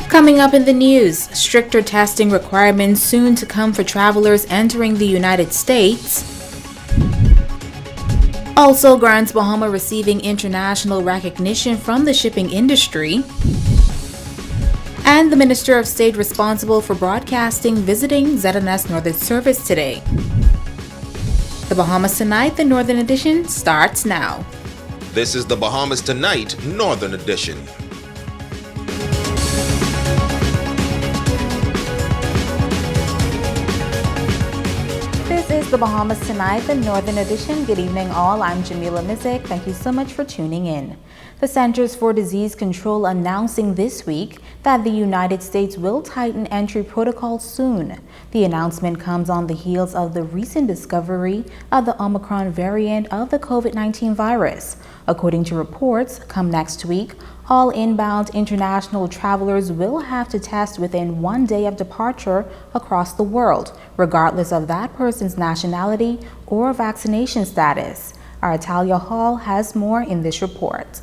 Coming up in the news, stricter testing requirements soon to come for travelers entering the United States. Also, Bahamas receiving international recognition from the shipping industry. And the Minister of State responsible for broadcasting visiting ZNS Northern Service today. The Bahamas Tonight, the Northern Edition, starts now. This is the Bahamas Tonight, Northern Edition. This is the Bahamas Tonight, the Northern Edition. Good evening, all. I'm Jamila Mizik. Thank you so much for tuning in. The Centers for Disease Control announcing this week that the United States will tighten entry protocols soon. The announcement comes on the heels of the recent discovery of the Omicron variant of the COVID-19 virus. According to reports, come next week, all inbound international travelers will have to test within 1 day of departure across the world, regardless of that person's nationality or vaccination status. Our Talia Hall has more in this report.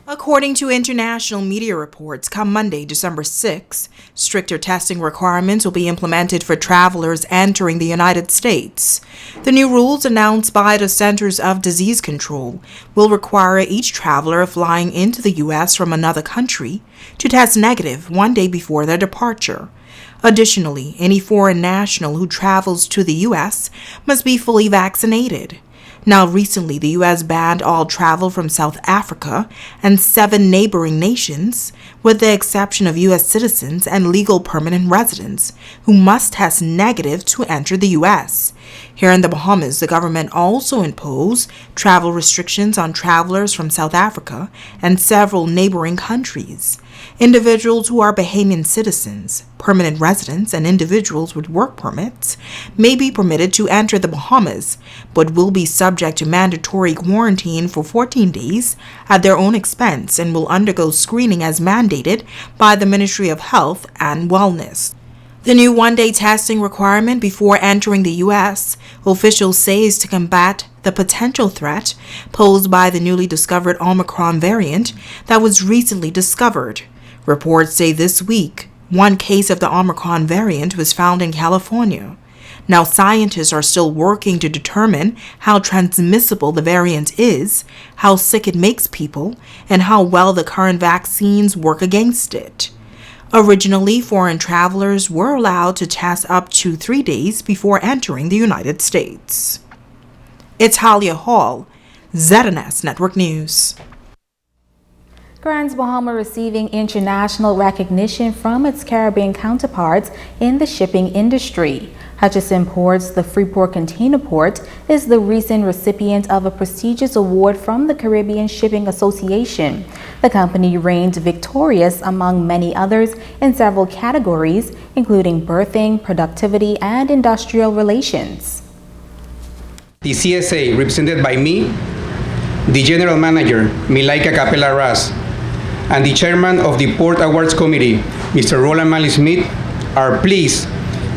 According to international media reports, come Monday, December 6, stricter testing requirements will be implemented for travelers entering the United States. The new rules announced by the Centers of Disease Control will require each traveler flying into the U.S. from another country to test negative 1 day before their departure. Additionally, any foreign national who travels to the U.S. must be fully vaccinated. Now, recently, the U.S. banned all travel from South Africa and 7 neighboring nations, with the exception of U.S. citizens and legal permanent residents, who must test negative to enter the U.S. Here in the Bahamas, the government also imposed travel restrictions on travelers from South Africa and several neighboring countries. Individuals who are Bahamian citizens, permanent residents, and individuals with work permits may be permitted to enter the Bahamas, but will be subject to mandatory quarantine for 14 days at their own expense and will undergo screening as mandated by the Ministry of Health and Wellness. The new 1-day testing requirement before entering the U.S., officials say, is to combat the potential threat posed by the newly discovered Omicron variant that was recently discovered. Reports say this week, 1 case of the Omicron variant was found in California. Now, scientists are still working to determine how transmissible the variant is, how sick it makes people, and how well the current vaccines work against it. Originally, foreign travelers were allowed to test up to 3 days before entering the United States. It's Talia Hall, ZNS Network News. Bahamas receiving international recognition from its Caribbean counterparts in the shipping industry. Hutchison Ports, the Freeport container port, is the recent recipient of a prestigious award from the Caribbean Shipping Association. The company reigned victorious among many others in several categories, including berthing, productivity, and industrial relations. The CSA, represented by me, the General Manager, Milaika Capella Ras, and the Chairman of the Port Awards Committee, Mr. Roland Malley Smith, are pleased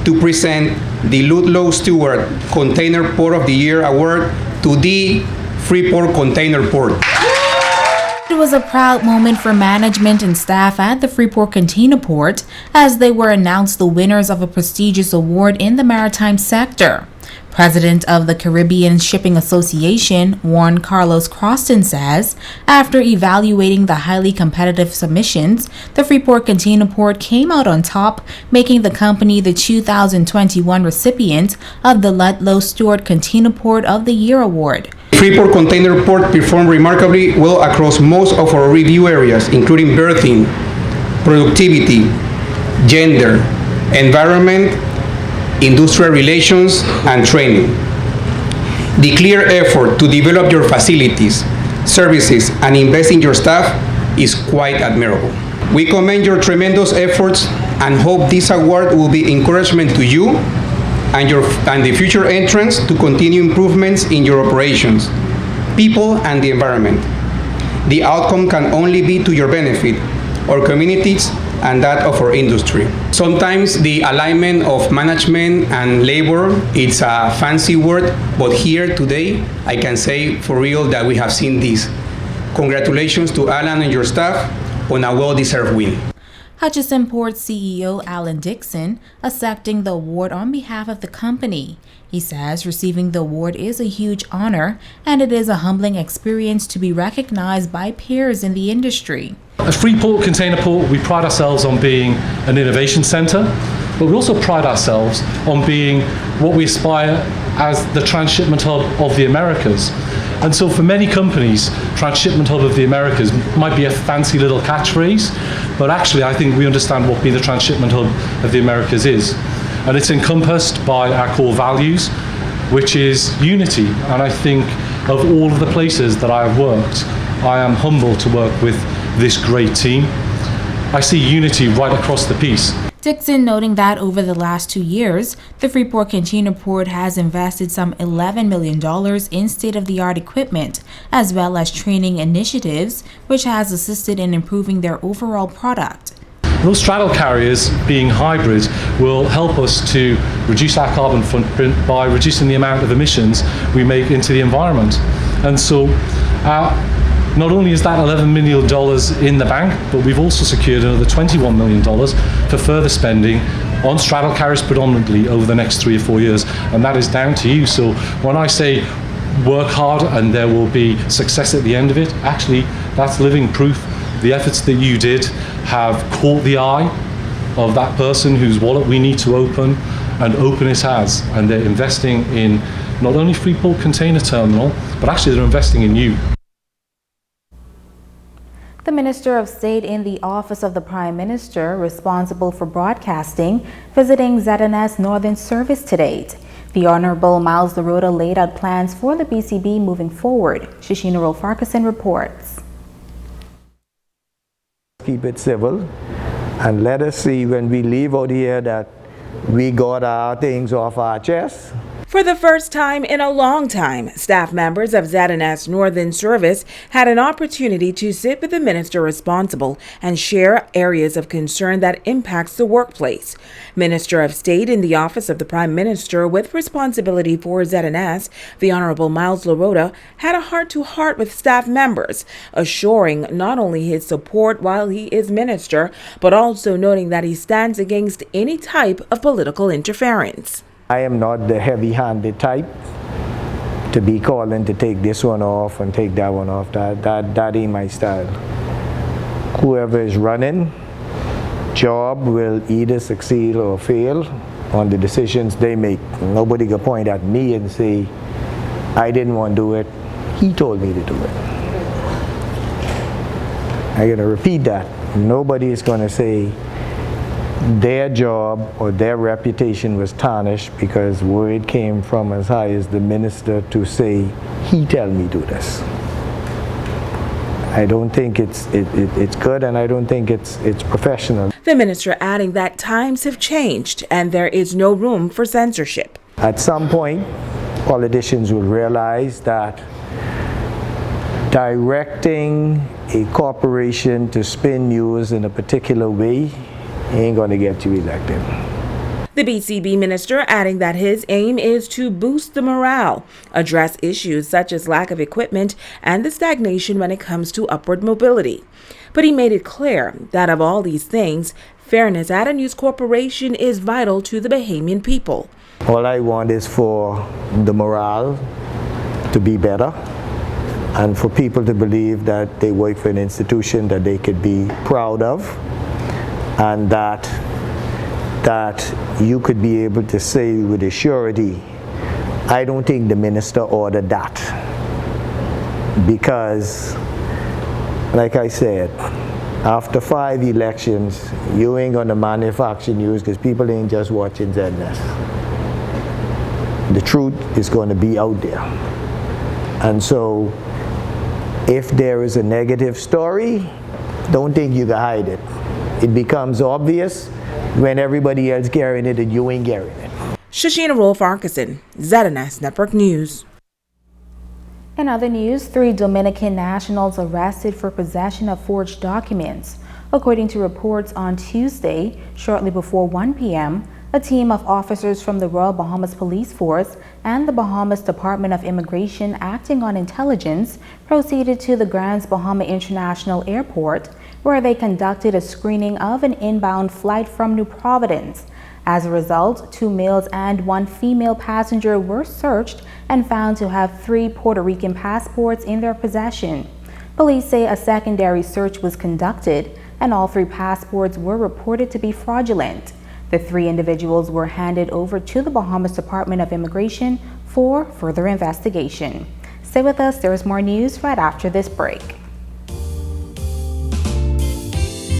to present the Ludlow Stewart Container Port of the Year Award to the Freeport Container Port. It was a proud moment for management and staff at the Freeport Container Port as they were announced the winners of a prestigious award in the maritime sector. President of the Caribbean Shipping Association, Juan Carlos Croston, says, after evaluating the highly competitive submissions, the Freeport Container Port came out on top, making the company the 2021 recipient of the Ludlow Stewart Container Port of the Year Award. Freeport Container Port performed remarkably well across most of our review areas, including berthing, productivity, gender, environment, industrial relations, and training. The clear effort to develop your facilities, services, and invest in your staff is quite admirable. We commend your tremendous efforts and hope this award will be encouragement to you and the future entrants to continue improvements in your operations, people, and the environment. The outcome can only be to your benefit, our communities, and that of our industry. Sometimes the alignment of management and labor, it's a fancy word, but here today I can say for real that we have seen this. Congratulations to Alan and your staff on a well-deserved win. Hutchison Port CEO Alan Dixon accepting the award on behalf of the company. He says receiving the award is a huge honor and it is a humbling experience to be recognized by peers in the industry. At Freeport Container Port, we pride ourselves on being an innovation centre, but we also pride ourselves on being what we aspire as the transshipment hub of the Americas. And so for many companies, transshipment hub of the Americas might be a fancy little catchphrase, but actually I think we understand what being the transshipment hub of the Americas is. And it's encompassed by our core values, which is unity. And I think of all of the places that I have worked, I am humbled to work with this great team. I see unity right across the piece. Dixon noting that over the last 2 years, the Freeport Container Port has invested some $11 million in state-of-the-art equipment, as well as training initiatives, which has assisted in improving their overall product. Those straddle carriers being hybrid will help us to reduce our carbon footprint by reducing the amount of emissions we make into the environment. And so not only is that $11 million in the bank, but we've also secured another $21 million for further spending on straddle carriers predominantly over the next 3 or 4 years. And that is down to you. So when I say work hard and there will be success at the end of it, actually that's living proof. The efforts that you did have caught the eye of that person whose wallet we need to open, and open it has. And they're investing in not only Freeport Container Terminal, but actually they're investing in you. The Minister of State in the Office of the Prime Minister, responsible for broadcasting, visiting ZNS Northern Service today. The Honorable Miles Lorota laid out plans for the BCB moving forward. Shishina Rolfarkason reports. Keep it civil and let us see when we leave out here that we got our things off our chest. For the first time in a long time, staff members of ZNS Northern Service had an opportunity to sit with the minister responsible and share areas of concern that impacts the workplace. Minister of State in the Office of the Prime Minister with responsibility for ZNS, the Honorable Miles Lorota, had a heart-to-heart with staff members, assuring not only his support while he is minister, but also noting that he stands against any type of political interference. I am not the heavy-handed type to be calling to take this one off and take that one off. That ain't my style. Whoever is running, job will either succeed or fail on the decisions they make. Nobody can point at me and say, I didn't want to do it. He told me to do it. I'm going to repeat that. Nobody is going to say their job or their reputation was tarnished because word came from as high as the minister to say, he tell me do this. I don't think it's good, and I don't think it's professional. The minister adding that times have changed and there is no room for censorship. At some point, politicians will realize that directing a corporation to spin news in a particular way ain't going to get you elected. The BCB minister adding that his aim is to boost the morale, address issues such as lack of equipment and the stagnation when it comes to upward mobility. But he made it clear that of all these things, fairness at a news corporation is vital to the Bahamian people. All I want is for the morale to be better and for people to believe that they work for an institution that they could be proud of, and that you could be able to say with a surety, I don't think the minister ordered that. Because, like I said, after 5 elections, you ain't going to manufacture news because people ain't just watching ZNS. The truth is going to be out there. And so, if there is a negative story, don't think you can hide it. It becomes obvious when everybody else carrying it and you ain't carrying it. Shishina Rolfarkason, ZNS Network News. In other news, 3 Dominican nationals arrested for possession of forged documents. According to reports on Tuesday, shortly before 1 p.m., a team of officers from the Royal Bahamas Police Force and the Bahamas Department of Immigration acting on intelligence proceeded to the Grand Bahama International Airport, where they conducted a screening of an inbound flight from New Providence. As a result, 2 males and 1 female passenger were searched and found to have 3 Puerto Rican passports in their possession. Police say a secondary search was conducted and all 3 passports were reported to be fraudulent. The 3 individuals were handed over to the Bahamas Department of Immigration for further investigation. Stay with us, there's more news right after this break.